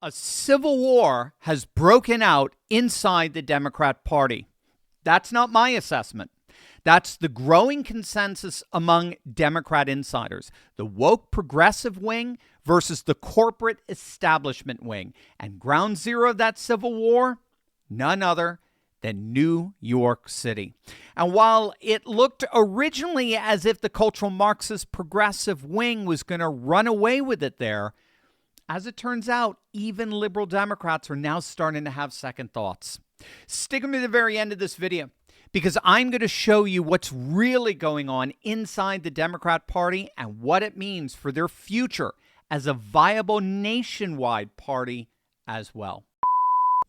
A civil war has broken out inside the Democrat Party. That's not my assessment. That's the growing consensus among Democrat insiders. The woke progressive wing versus the corporate establishment wing. And ground zero of that civil war, none other than New York City. And while it looked originally as if the cultural Marxist progressive wing was going to run away with it there, as it turns out, even liberal Democrats are now starting to have second thoughts. Stick with me to the very end of this video, because I'm going to show you what's really going on inside the Democrat Party and what it means for their future as a viable nationwide party as well.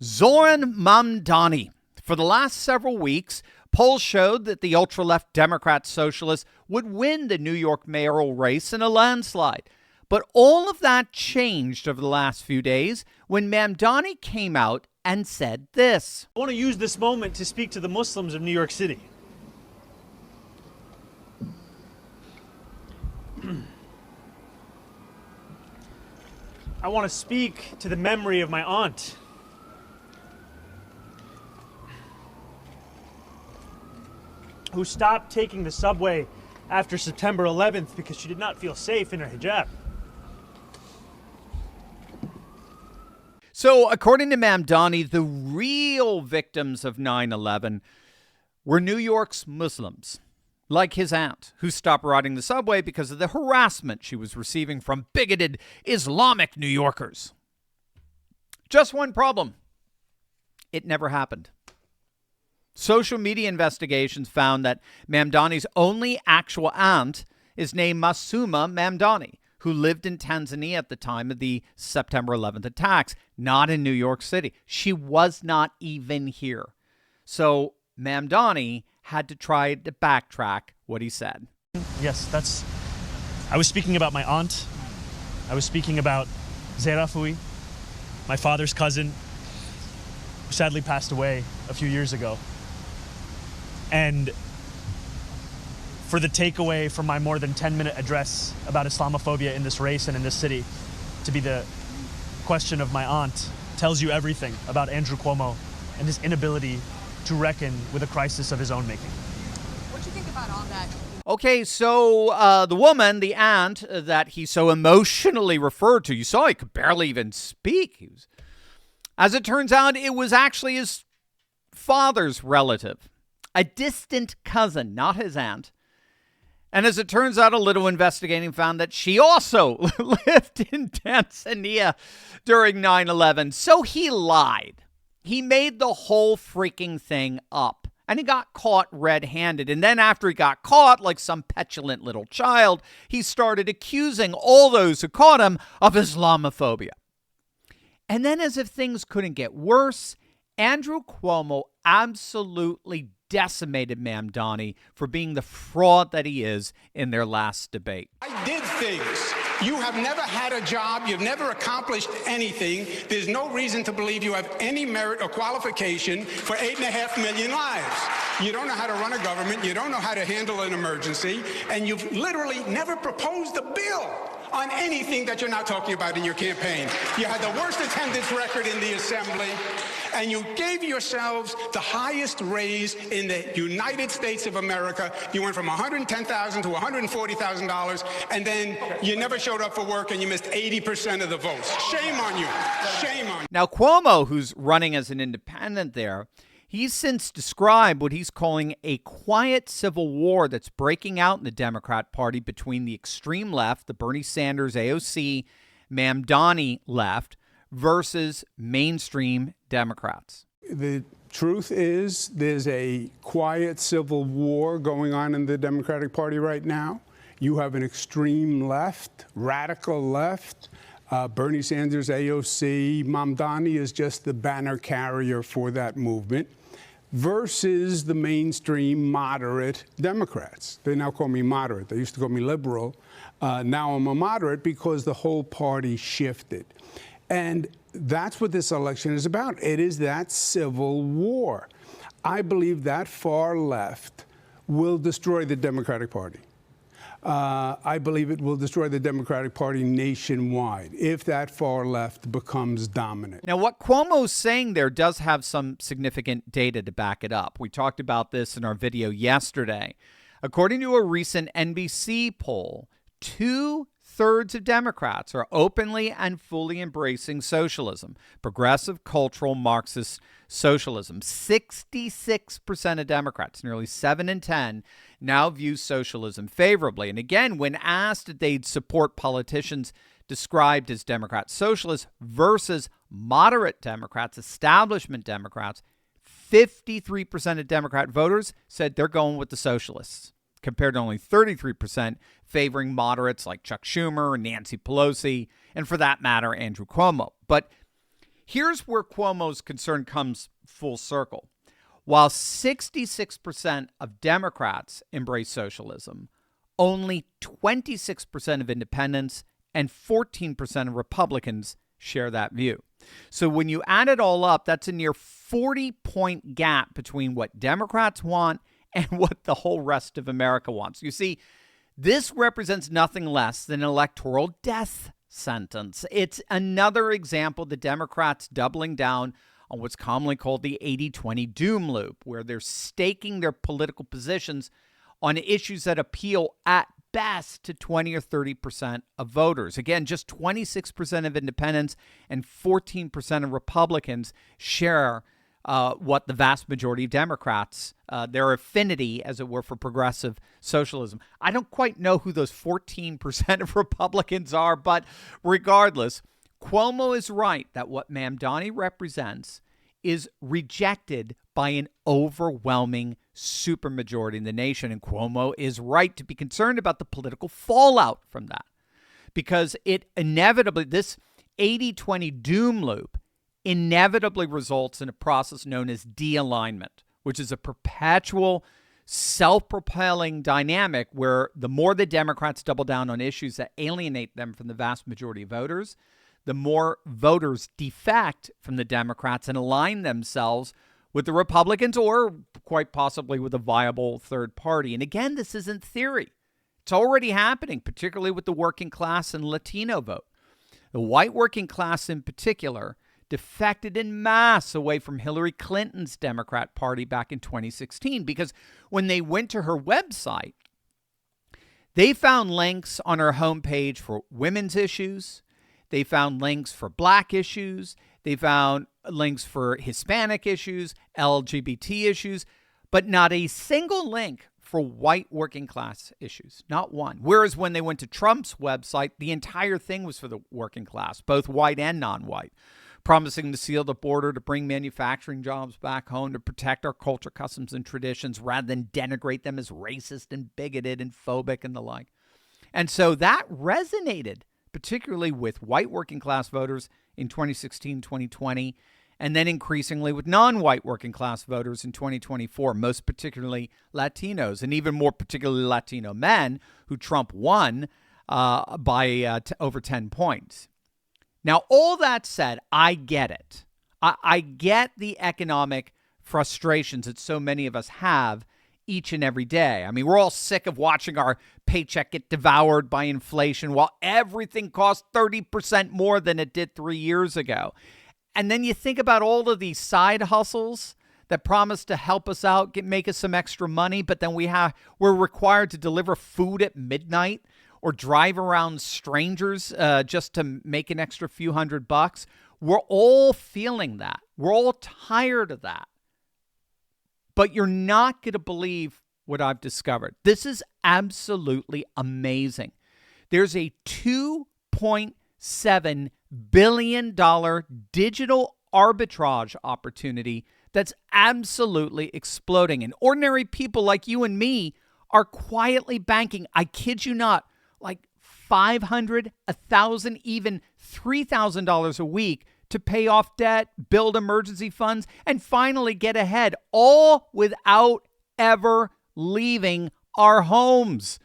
Zoran Mamdani. For the last several weeks, polls showed that the ultra-left Democrat socialists would win the New York mayoral race in a landslide. But all of that changed over the last few days when Mamdani came out and said this. I want to use this moment to speak to the Muslims of New York City. I want to speak to the memory of my aunt, who stopped taking the subway after September 11th because she did not feel safe in her hijab. So, according to Mamdani, the real victims of 9/11 were New York's Muslims, like his aunt, who stopped riding the subway because of the harassment she was receiving from bigoted Islamic New Yorkers. Just one problem. It never happened. Social media investigations found that Mamdani's only actual aunt is named Masuma Mamdani, who lived in Tanzania at the time of the September 11th attacks, not in New York City. She was not even here. So Mamdani had to try to backtrack what he said. Yes, I was speaking about my aunt. I was speaking about Zerafui, my father's cousin, who sadly passed away a few years ago. And for the takeaway from my more than 10-minute address about Islamophobia in this race and in this city to be the question of my aunt tells you everything about Andrew Cuomo and his inability to reckon with a crisis of his own making. What do you think about all that? Okay, so the woman, the aunt that he so emotionally referred to, you saw he could barely even speak. As it turns out, it was actually his father's relative, a distant cousin, not his aunt. And as it turns out, a little investigating found that she also lived in Tanzania during 9/11. So he lied. He made the whole freaking thing up. And he got caught red-handed. And then after he got caught, like some petulant little child, he started accusing all those who caught him of Islamophobia. And then, as if things couldn't get worse, Andrew Cuomo absolutely decimated Mamdani for being the fraud that he is in their last debate. I did things. You have never had a job. You've never accomplished anything. There's no reason to believe you have any merit or qualification for 8.5 million lives. You don't know how to run a government. You don't know how to handle an emergency. And you've literally never proposed a bill on anything that you're not talking about in your campaign. You had the worst attendance record in the assembly, and you gave yourselves the highest raise in the United States of America. You went from $110,000 to $140,000, and then you never showed up for work, and you missed 80% of the votes. Shame on you. Shame on you. Now, Cuomo, who's running as an independent there, he's since described what he's calling a quiet civil war that's breaking out in the Democrat Party between the extreme left, the Bernie Sanders, AOC, Mamdani left, versus mainstream Democrats. The truth is there's a quiet civil war going on in the Democratic Party right now. You have an extreme left, radical left, Bernie Sanders, AOC. Mamdani is just the banner carrier for that movement, versus the mainstream moderate Democrats. They now call me moderate. They used to call me liberal. Now I'm a moderate because the whole party shifted. And that's what this election is about. It is that civil war. I believe that far left will destroy the Democratic Party. I believe it will destroy the Democratic Party nationwide if that far left becomes dominant. Now, what Cuomo's saying there does have some significant data to back it up. We talked about this in our video yesterday. According to a recent NBC poll, 2/3 of Democrats are openly and fully embracing socialism, progressive, cultural, Marxist socialism. 66% of Democrats, nearly 7 in 10, now view socialism favorably. And again, when asked if they'd support politicians described as Democrat socialists versus moderate Democrats, establishment Democrats, 53% of Democrat voters said they're going with the socialists, compared to only 33% favoring moderates like Chuck Schumer and Nancy Pelosi, and for that matter, Andrew Cuomo. But here's where Cuomo's concern comes full circle. While 66% of Democrats embrace socialism, only 26% of independents and 14% of Republicans share that view. So when you add it all up, that's a near 40-point gap between what Democrats want and what the whole rest of America wants. You see, this represents nothing less than an electoral death sentence. It's another example of the Democrats doubling down on what's commonly called the 80-20 doom loop, where they're staking their political positions on issues that appeal at best to 20 or 30% of voters. Again, just 26% of independents and 14% of Republicans share what the vast majority of Democrats, their affinity, as it were, for progressive socialism. I don't quite know who those 14% of Republicans are, but regardless, Cuomo is right that what Mamdani represents is rejected by an overwhelming supermajority in the nation. And Cuomo is right to be concerned about the political fallout from that, because it inevitably, this 80-20 doom loop inevitably results in a process known as de-alignment, which is a perpetual self-propelling dynamic where the more the Democrats double down on issues that alienate them from the vast majority of voters, the more voters defect from the Democrats and align themselves with the Republicans or quite possibly with a viable third party. And again, this isn't theory. It's already happening, particularly with the working class and Latino vote. The white working class in particular defected en masse away from Hillary Clinton's Democrat Party back in 2016 because when they went to her website, they found links on her homepage for women's issues. They found links for black issues. They found links for Hispanic issues, LGBT issues, but not a single link for white working class issues, not one. Whereas when they went to Trump's website, the entire thing was for the working class, both white and non-white, promising to seal the border, to bring manufacturing jobs back home, to protect our culture, customs, and traditions rather than denigrate them as racist and bigoted and phobic and the like. And so that resonated particularly with white working class voters in 2016, 2020, and then increasingly with non-white working class voters in 2024, most particularly Latinos, and even more particularly Latino men who Trump won by over 10 points. Now, all that said, I get it. I get the economic frustrations that so many of us have each and every day. I mean, we're all sick of watching our paycheck get devoured by inflation while everything costs 30% more than it did 3 years ago. And then you think about all of these side hustles that promise to help us out, make us some extra money, but then we're required to deliver food at midnight or drive around strangers just to make an extra few $100. We're all feeling that. We're all tired of that. But you're not going to believe what I've discovered. This is absolutely amazing. There's a $2.7 billion digital arbitrage opportunity that's absolutely exploding. And ordinary people like you and me are quietly banking, I kid you not, like $500, $1,000, even $3,000 a week to pay off debt, build emergency funds, and finally get ahead, all without ever leaving our homes.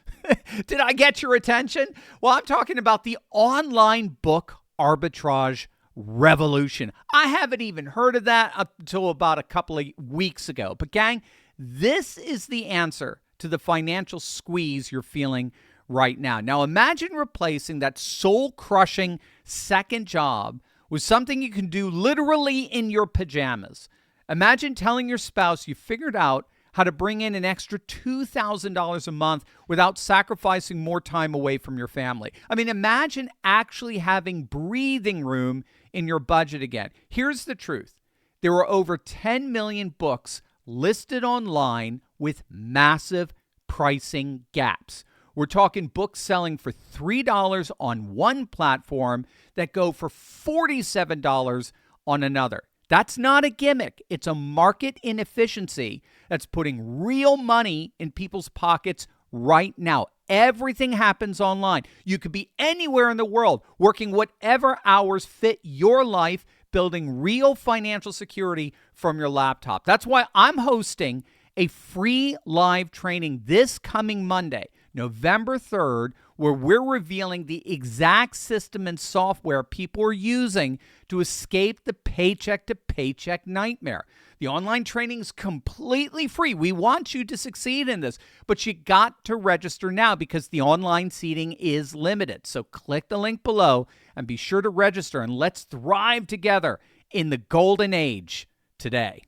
Did I get your attention? Well, I'm talking about the online book arbitrage revolution. I haven't even heard of that up until about a couple of weeks ago. But gang, this is the answer to the financial squeeze you're feeling right now. Now, imagine replacing that soul-crushing second job with something you can do literally in your pajamas. Imagine telling your spouse you figured out how to bring in an extra $2,000 a month without sacrificing more time away from your family. I mean, imagine actually having breathing room in your budget again. Here's the truth. There are over 10 million books listed online with massive pricing gaps. We're talking books selling for $3 on one platform that go for $47 on another. That's not a gimmick. It's a market inefficiency that's putting real money in people's pockets right now. Everything happens online. You could be anywhere in the world, working whatever hours fit your life, building real financial security from your laptop. That's why I'm hosting a free live training this coming Monday, November 3rd, where we're revealing the exact system and software people are using to escape the paycheck-to-paycheck nightmare. The online training is completely free. We want you to succeed in this, but you got to register now because the online seating is limited. So click the link below and be sure to register, and let's thrive together in the golden age today.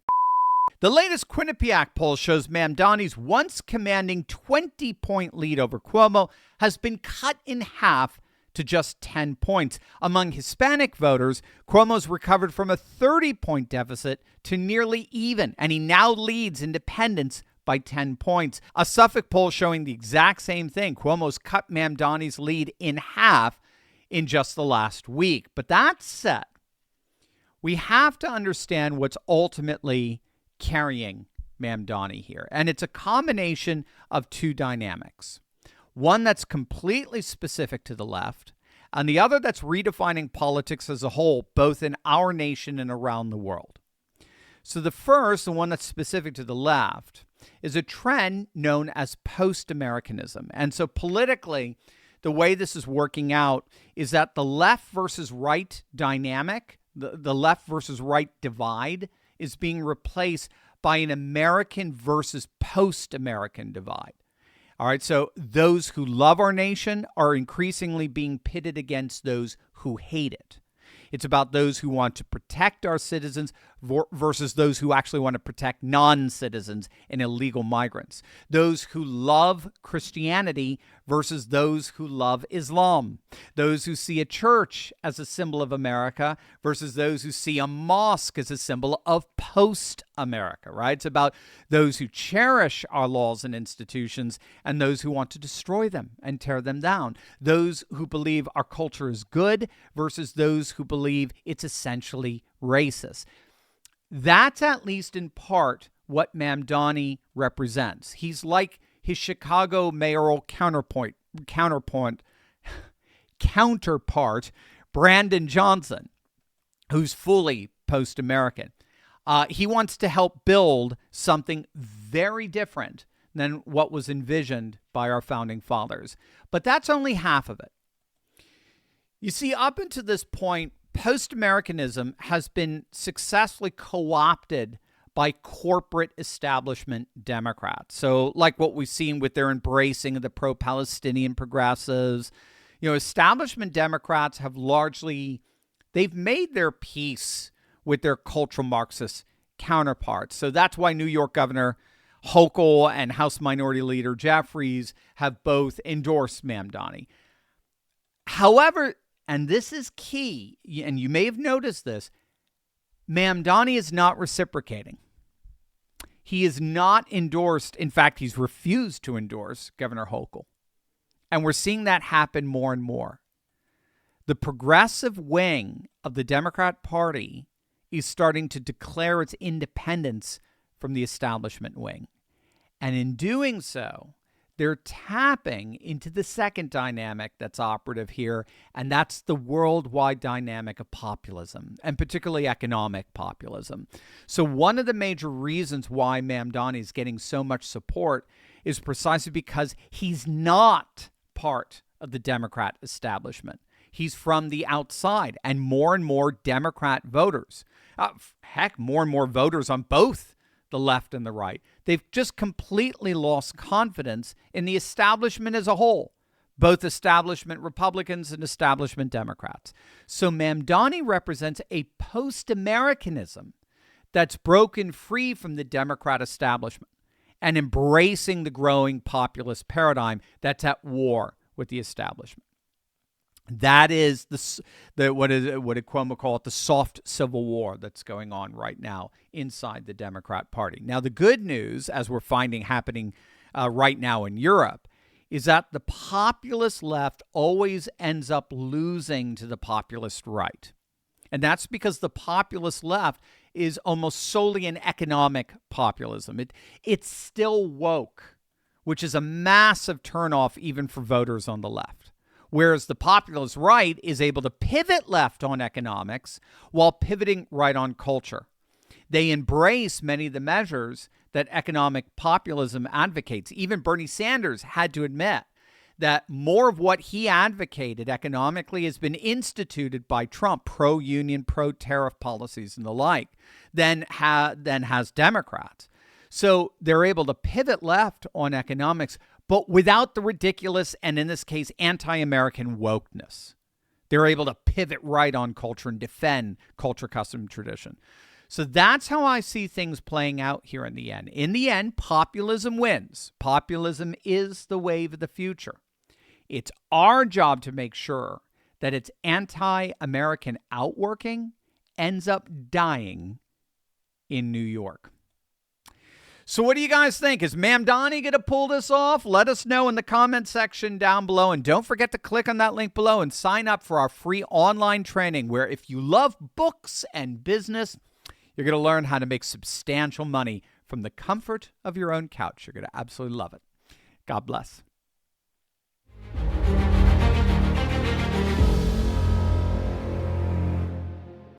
The latest Quinnipiac poll shows Mamdani's once commanding 20-point lead over Cuomo has been cut in half to just 10 points. Among Hispanic voters, Cuomo's recovered from a 30-point deficit to nearly even, and he now leads independents by 10 points. A Suffolk poll showing the exact same thing. Cuomo's cut Mamdani's lead in half in just the last week. But that said, we have to understand what's ultimately carrying Mamdani here. And it's a combination of two dynamics. One that's completely specific to the left, and the other that's redefining politics as a whole, both in our nation and around the world. So the first, the one that's specific to the left, is a trend known as post-Americanism. And so politically, the way this is working out is that the left versus right dynamic, the left versus right divide, is being replaced by an American versus post-American divide. All right, so those who love our nation are increasingly being pitted against those who hate it. It's about those who want to protect our citizens versus those who actually want to protect non-citizens and illegal migrants. Those who love Christianity versus those who love Islam. Those who see a church as a symbol of America versus those who see a mosque as a symbol of post-America, right? It's about those who cherish our laws and institutions and those who want to destroy them and tear them down. Those who believe our culture is good versus those who believe it's essentially racist. That's at least in part what Mamdani represents. He's like his Chicago mayoral counterpart, Brandon Johnson, who's fully post-American. He wants to help build something very different than what was envisioned by our founding fathers. But that's only half of it. You see, up until this point, post-Americanism has been successfully co-opted by corporate establishment Democrats. So like what we've seen with their embracing of the pro-Palestinian progressives, establishment Democrats have largely, they've made their peace with their cultural Marxist counterparts. So that's why New York Governor Hochul and House Minority Leader Jeffries have both endorsed Mamdani. However, and this is key, and you may have noticed this, Mamdani is not reciprocating. He is not endorsed. In fact, he's refused to endorse Governor Hochul. And we're seeing that happen more and more. The progressive wing of the Democrat Party is starting to declare its independence from the establishment wing. And in doing so, they're tapping into the second dynamic that's operative here, and that's the worldwide dynamic of populism, and particularly economic populism. So one of the major reasons why Mamdani is getting so much support is precisely because he's not part of the Democrat establishment. He's from the outside, and more Democrat voters, more and more voters on both the left and the right, they've just completely lost confidence in the establishment as a whole, both establishment Republicans and establishment Democrats. So Mamdani represents a post-Americanism that's broken free from the Democrat establishment and embracing the growing populist paradigm that's at war with the establishment. That is what did Cuomo call it, the soft civil war that's going on right now inside the Democrat Party. Now, the good news, as we're finding happening right now in Europe, is that the populist left always ends up losing to the populist right. And that's because the populist left is almost solely an economic populism. It's still woke, which is a massive turnoff even for voters on the left. Whereas the populist right is able to pivot left on economics while pivoting right on culture. They embrace many of the measures that economic populism advocates. Even Bernie Sanders had to admit that more of what he advocated economically has been instituted by Trump, pro-union, pro-tariff policies and the like, than has Democrats. So they're able to pivot left on economics, but without the ridiculous and, in this case, anti-American wokeness. They're able to pivot right on culture and defend culture, custom, tradition. So that's how I see things playing out here in the end. In the end, populism wins. Populism is the wave of the future. It's our job to make sure that its anti-American outworking ends up dying in New York. So what do you guys think? Is Mamdani going to pull this off? Let us know in the comment section down below. And don't forget to click on that link below and sign up for our free online training where if you love books and business, you're going to learn how to make substantial money from the comfort of your own couch. You're going to absolutely love it. God bless.